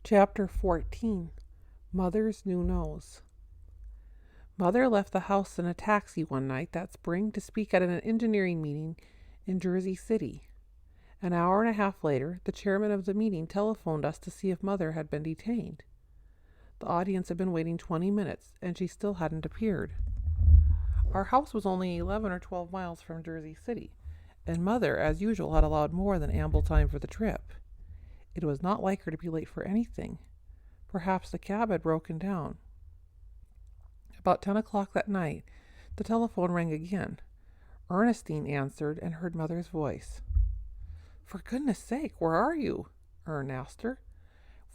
Chapter 14. Mother's New Nose. Mother left the house in a taxi one night that spring to speak at an engineering meeting in Jersey City. An hour and a half later, the chairman of the meeting telephoned us to see if Mother had been detained. The audience had been waiting 20 minutes, and she still hadn't appeared. Our house was only 11 or 12 miles from Jersey City, and Mother, as usual, had allowed more than ample time for the trip. It was not like her to be late for anything. Perhaps the cab had broken down. About 10 o'clock that night, the telephone rang again. Ernestine answered and heard Mother's voice. "For goodness sake, where are you?" Ern asked her.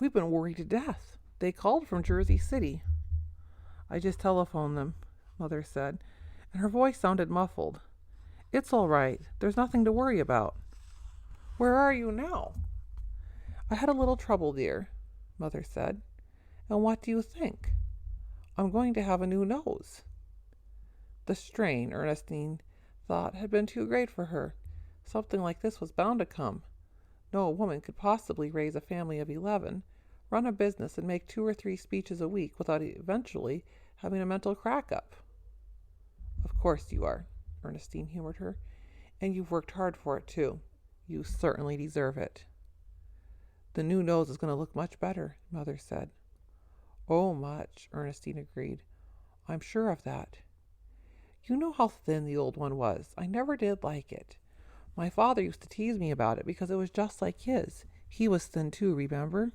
"We've been worried to death. They called from Jersey City." "I just telephoned them," Mother said, and her voice sounded muffled. "It's all right. There's nothing to worry about." "Where are you now?" "I had a little trouble, dear," Mother said. "And what do you think? I'm going to have a new nose." The strain, Ernestine thought, had been too great for her. Something like this was bound to come. No woman could possibly raise a family of 11, run a business, and make 2 or 3 speeches a week without eventually having a mental crack-up. "Of course you are," Ernestine humored her. "And you've worked hard for it, too. You certainly deserve it." "The new nose is going to look much better," Mother said. "Oh, much," Ernestine agreed. "I'm sure of that. You know how thin the old one was. I never did like it. My father used to tease me about it because it was just like his. He was thin too, remember?"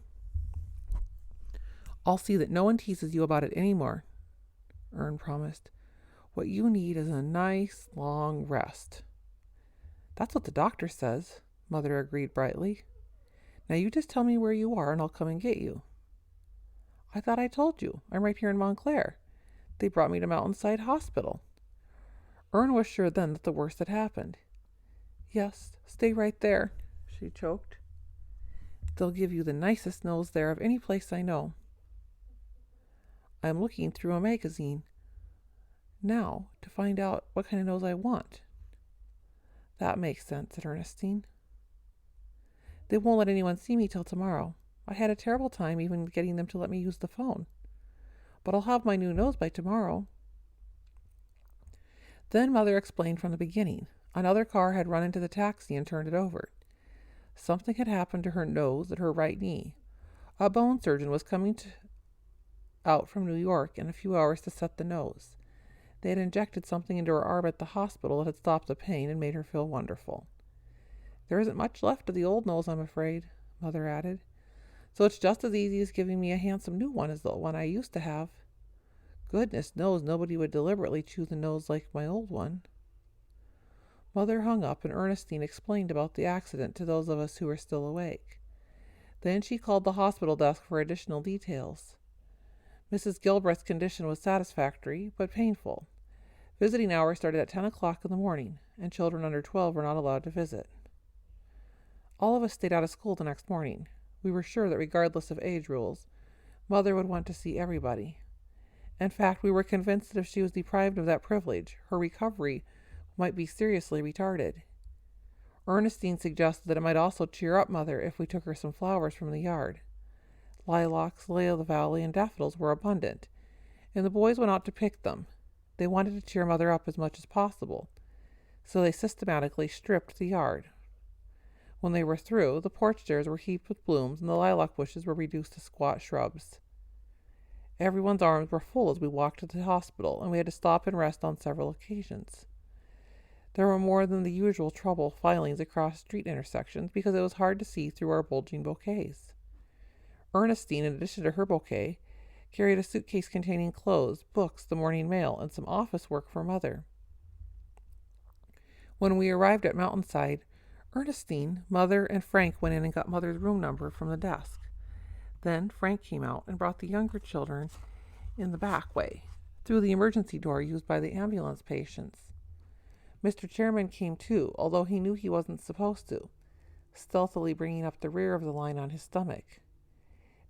"I'll see that no one teases you about it anymore," Ern promised. "What you need is a nice, long rest." "That's what the doctor says," Mother agreed brightly. "Now you just tell me where you are and I'll come and get you." "I thought I told you. I'm right here in Montclair. They brought me to Mountainside Hospital." Ern was sure then that the worst had happened. "Yes, stay right there," she choked. "They'll give you the nicest nose there of any place I know." "I'm looking through a magazine now to find out what kind of nose I want." "That makes sense," said Ernestine. "They won't let anyone see me till tomorrow. I had a terrible time even getting them to let me use the phone. But I'll have my new nose by tomorrow." Then Mother explained from the beginning. Another car had run into the taxi and turned it over. Something had happened to her nose at her right knee. A bone surgeon was coming out from New York in a few hours to set the nose. They had injected something into her arm at the hospital that had stopped the pain and made her feel wonderful. "There isn't much left of the old nose, I'm afraid," Mother added. "So it's just as easy as giving me a handsome new one as the one I used to have. Goodness knows nobody would deliberately choose a nose like my old one." Mother hung up, and Ernestine explained about the accident to those of us who were still awake. Then she called the hospital desk for additional details. Mrs. Gilbreth's condition was satisfactory, but painful. Visiting hours started at 10 o'clock in the morning, and children under 12 were not allowed to visit. All of us stayed out of school the next morning. We were sure that regardless of age rules, Mother would want to see everybody. In fact, we were convinced that if she was deprived of that privilege, her recovery might be seriously retarded. Ernestine suggested that it might also cheer up Mother if we took her some flowers from the yard. Lilacs, lily of the valley, and daffodils were abundant, and the boys went out to pick them. They wanted to cheer Mother up as much as possible, so they systematically stripped the yard. When they were through, the porch stairs were heaped with blooms, and the lilac bushes were reduced to squat shrubs. Everyone's arms were full as we walked to the hospital, and we had to stop and rest on several occasions. There were more than the usual trouble filings across street intersections because it was hard to see through our bulging bouquets. Ernestine, in addition to her bouquet, carried a suitcase containing clothes, books, the morning mail, and some office work for Mother. When we arrived at Mountainside, Ernestine, Mother, and Frank went in and got Mother's room number from the desk. Then Frank came out and brought the younger children in the back way, through the emergency door used by the ambulance patients. Mr. Chairman came too, although he knew he wasn't supposed to, stealthily bringing up the rear of the line on his stomach.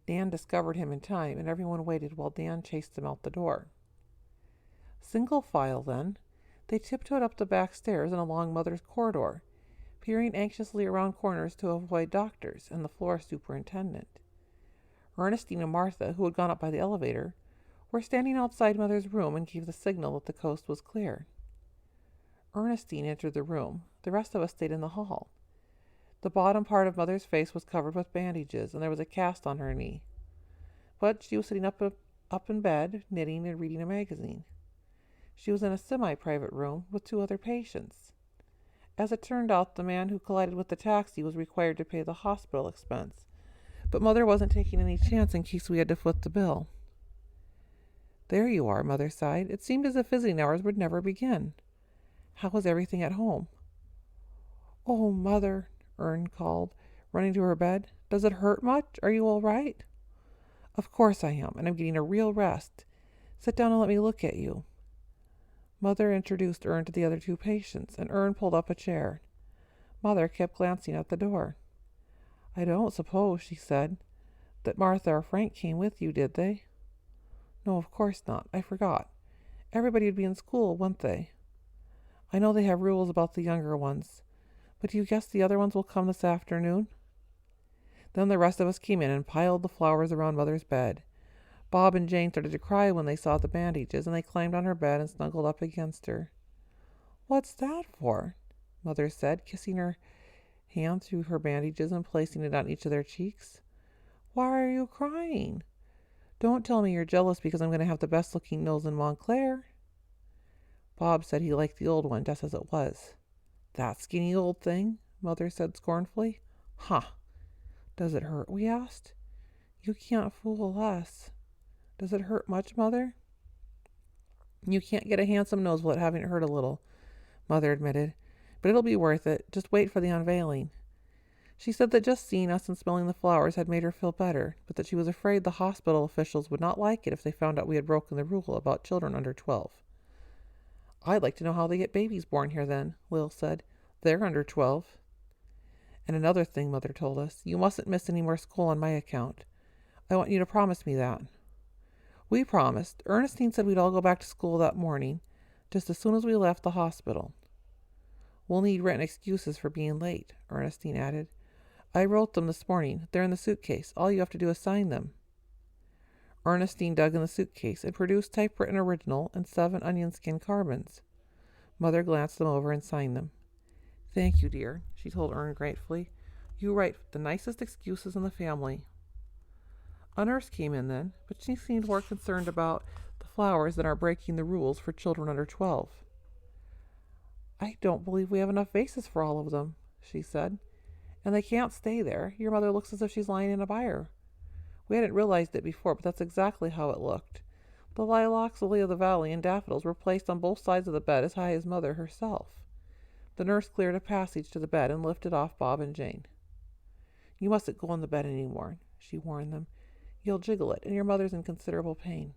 Dan discovered him in time, and everyone waited while Dan chased him out the door. Single file, then, they tiptoed up the back stairs and along Mother's corridor, peering anxiously around corners to avoid doctors and the floor superintendent. Ernestine and Martha, who had gone up by the elevator, were standing outside Mother's room and gave the signal that the coast was clear. Ernestine entered the room. The rest of us stayed in the hall. The bottom part of Mother's face was covered with bandages, and there was a cast on her knee. But she was sitting up in bed, knitting and reading a magazine. She was in a semi-private room with 2 other patients. As it turned out, the man who collided with the taxi was required to pay the hospital expense, but Mother wasn't taking any chance in case we had to foot the bill. There you are, Mother sighed. It seemed as if visiting hours would never begin. How was everything at home? Oh, Mother, Ern called, running to her bed. Does it hurt much? Are you all right? Of course I am, and I'm getting a real rest. Sit down and let me look at you. Mother introduced Ern to the other 2 patients, and Ern pulled up a chair. Mother kept glancing at the door. I don't suppose, she said, that Martha or Frank came with you, did they? No, of course not. I forgot. Everybody would be in school, wouldn't they? I know they have rules about the younger ones, but do you guess the other ones will come this afternoon? Then the rest of us came in and piled the flowers around Mother's bed. Bob and Jane started to cry when they saw the bandages, and they climbed on her bed and snuggled up against her. What's that for? Mother said, kissing her hand through her bandages and placing it on each of their cheeks. Why are you crying? Don't tell me you're jealous because I'm going to have the best-looking nose in Montclair. Bob said he liked the old one just as it was. That skinny old thing? Mother said scornfully. Ha! Does it hurt? We asked. You can't fool us. Does it hurt much, Mother? You can't get a handsome nose without having it hurt a little, Mother admitted. But it'll be worth it. Just wait for the unveiling. She said that just seeing us and smelling the flowers had made her feel better, but that she was afraid the hospital officials would not like it if they found out we had broken the rule about children under 12. I'd like to know how they get babies born here then, Lil said. They're under 12. And another thing, Mother told us, you mustn't miss any more school on my account. I want you to promise me that. We promised. Ernestine said we'd all go back to school that morning, just as soon as we left the hospital. We'll need written excuses for being late, Ernestine added. I wrote them this morning. They're in the suitcase. All you have to do is sign them. Ernestine dug in the suitcase and produced typewritten original and 7 onion skin carbons. Mother glanced them over and signed them. Thank you, dear, she told Ern gratefully. You write the nicest excuses in the family. A nurse came in then, but she seemed more concerned about the flowers than our breaking the rules for children under 12. I don't believe we have enough vases for all of them, she said. And they can't stay there. Your mother looks as if she's lying in a byre. We hadn't realized it before, but that's exactly how it looked. The lilacs, lily of the valley, and daffodils were placed on both sides of the bed as high as Mother herself. The nurse cleared a passage to the bed and lifted off Bob and Jane. You mustn't go on the bed any more, she warned them. You'll jiggle it, and your mother's in considerable pain.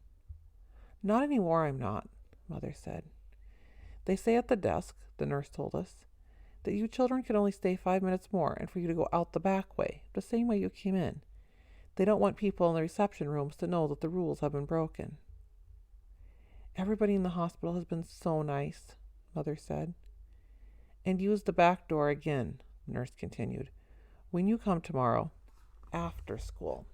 Not any more, I'm not, Mother said. They say at the desk, the nurse told us, that you children can only stay 5 minutes more and for you to go out the back way, the same way you came in. They don't want people in the reception rooms to know that the rules have been broken. Everybody in the hospital has been so nice, Mother said. And use the back door again, the nurse continued, when you come tomorrow, after school.